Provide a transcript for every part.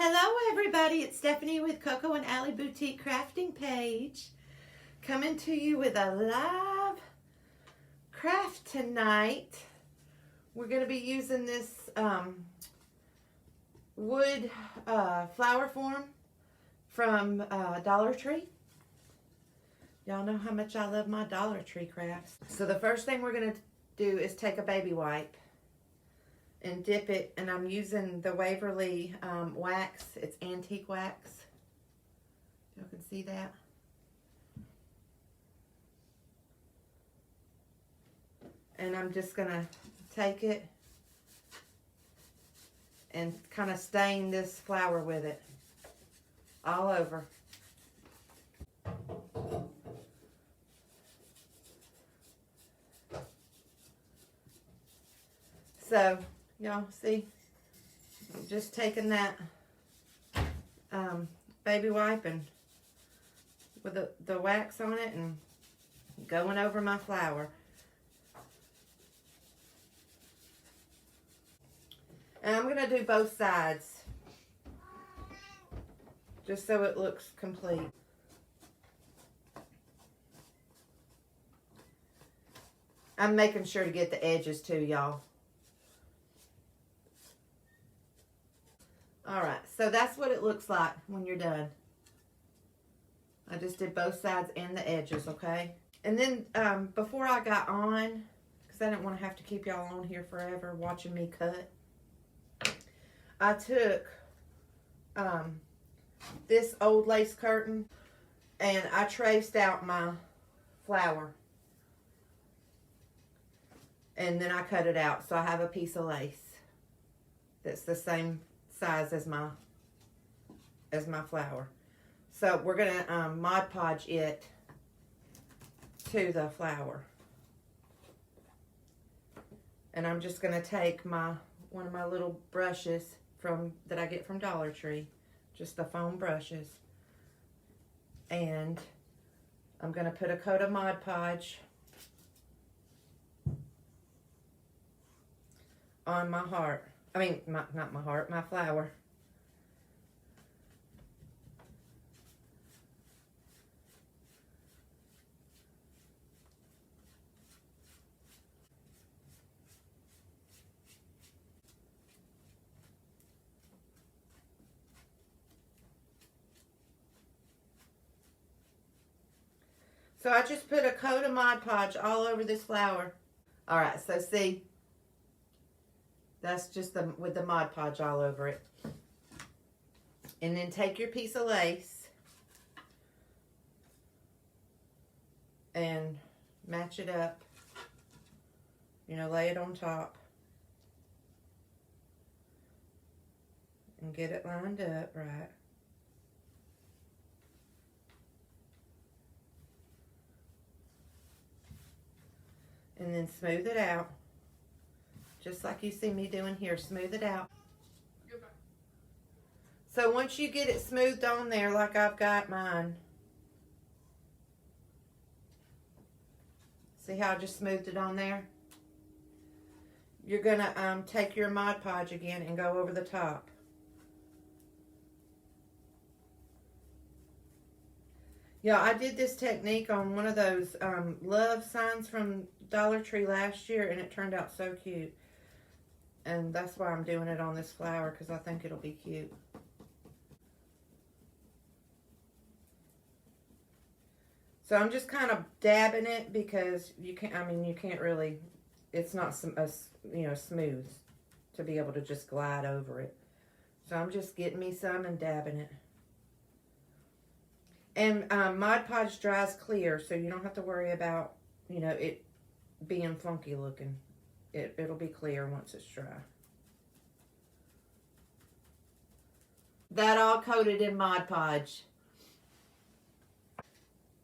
Hello everybody, it's Stephanie with Coco and Allie Boutique Crafting Page, coming to you with a live craft tonight. We're going to be using this wood flower form from Dollar Tree. Y'all know how much I love my Dollar Tree crafts. So the first thing we're going to do is take a baby wipe and dip it, and I'm using the Waverly wax. It's antique wax. Y'all can see that. And I'm just gonna take it and kind of stain this flower with it all over. So y'all see, I'm just taking that baby wipe and with the wax on it and going over my flower. And I'm going to do both sides just so it looks complete. I'm making sure to get the edges too, y'all. Alright, so that's what it looks like when you're done. I just did both sides and the edges, okay? And then before I got on, because I didn't want to have to keep y'all on here forever watching me cut, I took this old lace curtain and I traced out my flower. And then I cut it out, so I have a piece of lace that's the same size as my flower. So we're gonna Mod Podge it to the flower, and I'm just gonna take one of my little brushes that I get from Dollar Tree, just the foam brushes, and I'm gonna put a coat of Mod Podge on my heart. I mean, not my heart, my flower. So I just put a coat of Mod Podge all over this flower. Alright, so see, that's just with the Mod Podge all over it. And then take your piece of lace and match it up. You know, lay it on top. And get it lined up right. And then smooth it out. Just like you see me doing here, smooth it out. So once you get it smoothed on there, like I've got mine, see how I just smoothed it on there? You're gonna take your Mod Podge again and go over the top. Yeah, I did this technique on one of those love signs from Dollar Tree last year, and it turned out so cute. And that's why I'm doing it on this flower, because I think it'll be cute. So I'm just kind of dabbing it because you can't really, it's not smooth to be able to just glide over it. So I'm just getting me some and dabbing it. And Mod Podge dries clear, so you don't have to worry about, it being funky looking. It'll be clear once it's dry. That all coated in Mod Podge.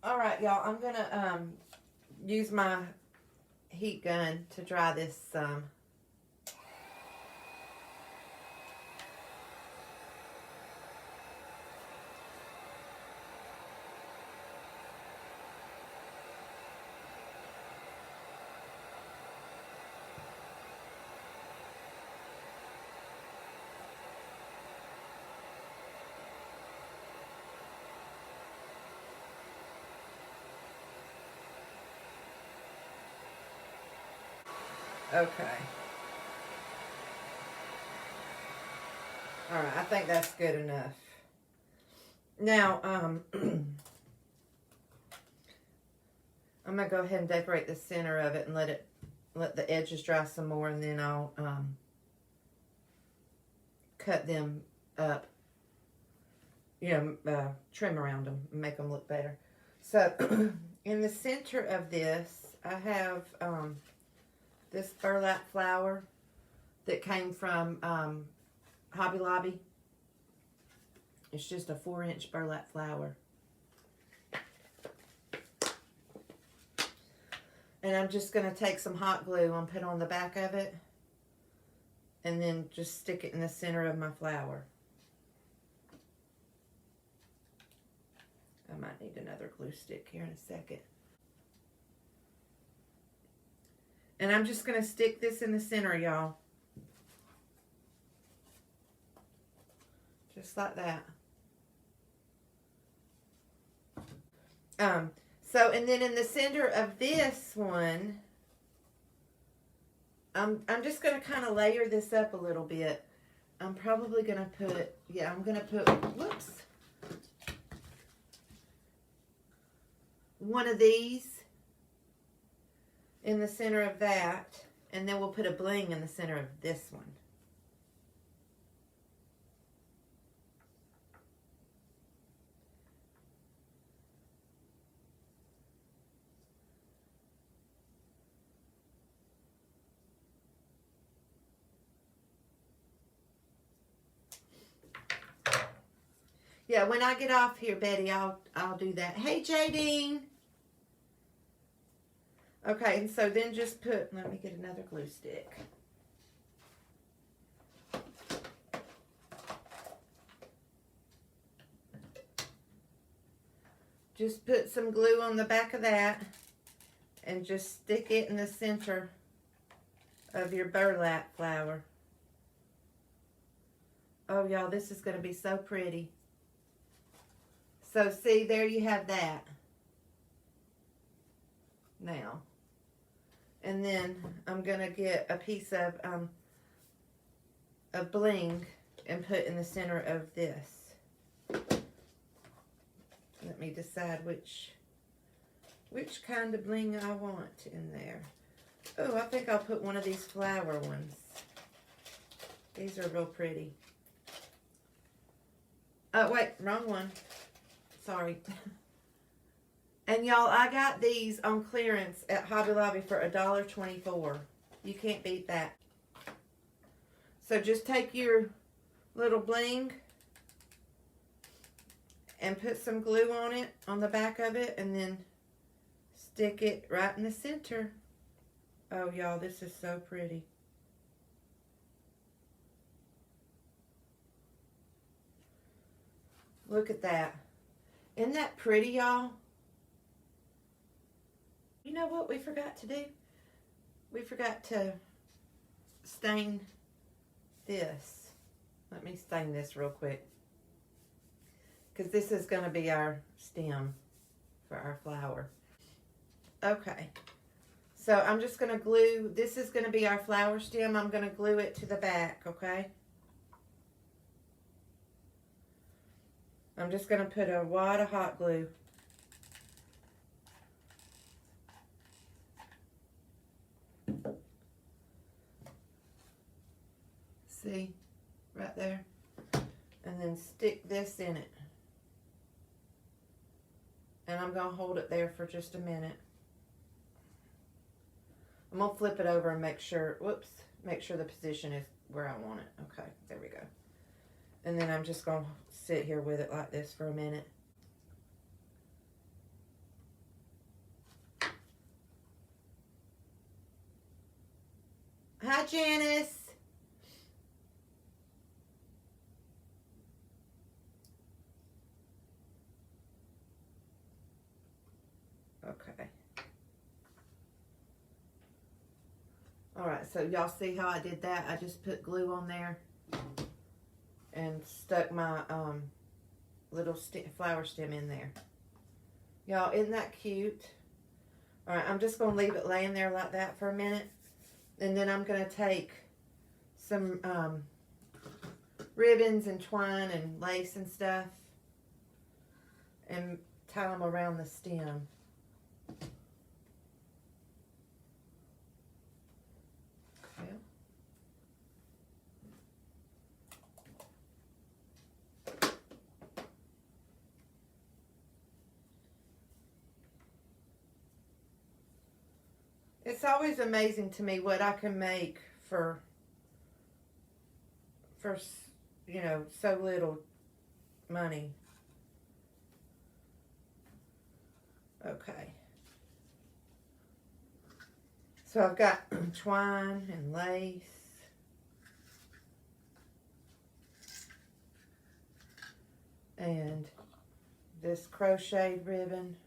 Alright, y'all, I'm going to use my heat gun to dry this some. Okay. All right, I think that's good enough. Now, I'm gonna go ahead and decorate the center of it and let the edges dry some more, and then I'll cut them up. Trim around them and make them look better. So, in the center of this, I have this burlap flower that came from Hobby Lobby. It's just a 4-inch burlap flower. And I'm just going to take some hot glue and put on the back of it. And then just stick it in the center of my flower. I might need another glue stick here in a second. And I'm just going to stick this in the center, y'all. Just like that. And then in the center of this one, I'm just going to kind of layer this up a little bit. I'm probably going to put, whoops, one of these in the center of that, and then we'll put a bling in the center of this one. Yeah, when I get off here, Betty, I'll do that. Hey, Jadine. Okay, and so then just let me get another glue stick. Just put some glue on the back of that and just stick it in the center of your burlap flower. Oh, y'all, this is going to be so pretty. So, see, there you have that. Now. And then I'm going to get a piece of bling and put in the center of this. Let me decide which kind of bling I want in there. Oh, I think I'll put one of these flower ones. These are real pretty. Oh, wait, wrong one. Sorry. And y'all, I got these on clearance at Hobby Lobby for $1.24. You can't beat that. So just take your little bling and put some glue on it, on the back of it, and then stick it right in the center. Oh, y'all, this is so pretty. Look at that. Isn't that pretty, y'all? You know what we forgot to do? We forgot to stain this. Let me stain this real quick. Because this is going to be our stem for our flower. Okay. So I'm just going to glue, this is going to be our flower stem. I'm going to glue it to the back, okay? I'm just going to put a wad of hot glue. See? Right there. And then stick this in it. And I'm going to hold it there for just a minute. I'm going to flip it over and make sure, make sure the position is where I want it. Okay, there we go. And then I'm just going to sit here with it like this for a minute. Hi, Janice. Okay. All right, so y'all see how I did that? I just put glue on there and stuck my little flower stem in there. Y'all, isn't that cute? All right, I'm just going to leave it laying there like that for a minute. And then I'm going to take some ribbons and twine and lace and stuff and tie them around the stem. Okay. It's always amazing to me what I can make for you know, so little money. Okay. So I've got twine and lace. And this crocheted ribbon.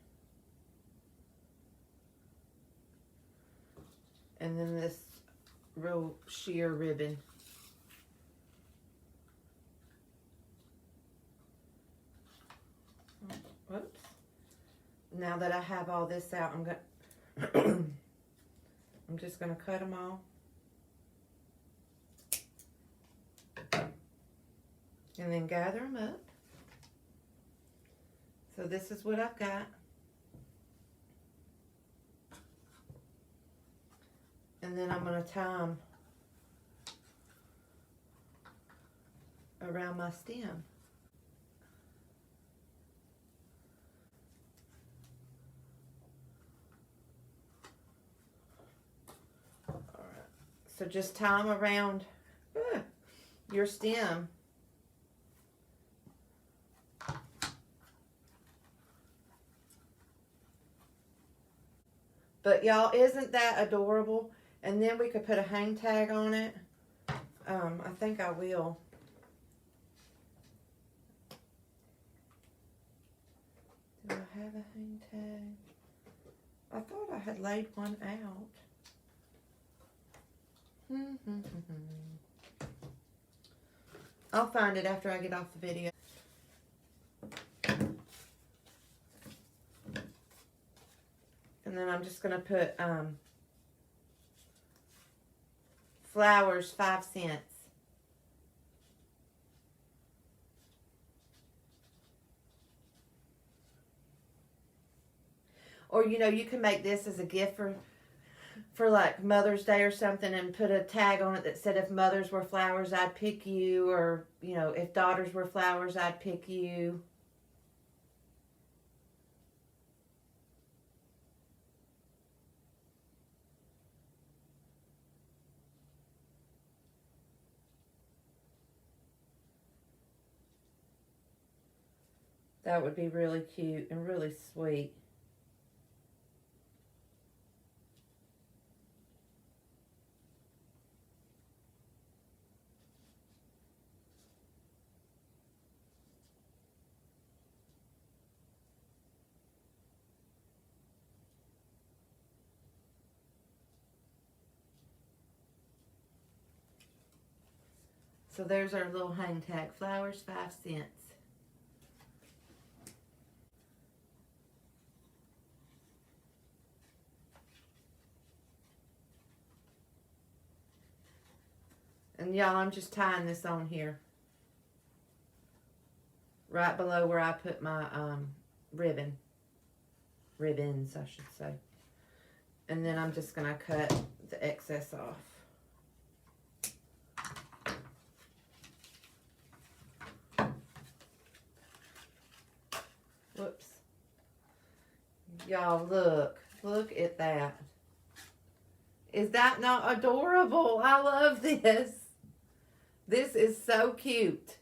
And then this real sheer ribbon. Whoops. Now that I have all this out, I'm just going to cut them all. And then gather them up. So this is what I've got. And then I'm going to tie them around my stem. So just tie them around your stem. But y'all, isn't that adorable? And then we could put a hang tag on it. I think I will. Do I have a hang tag? I thought I had laid one out. I'll find it after I get off the video. And then I'm just going to put flowers 5 cents. Or, you know, you can make this as a gift for like Mother's Day or something and put a tag on it that said, if mothers were flowers, I'd pick you. Or, you know, if daughters were flowers, I'd pick you. That would be really cute and really sweet. So there's our little hang tag, flowers 5 cents. And y'all, I'm just tying this on here. Right below where I put my ribbons, I should say. And then I'm just going to cut the excess off. Whoops. Y'all, look at that. Is that not adorable? I love this. This is so cute.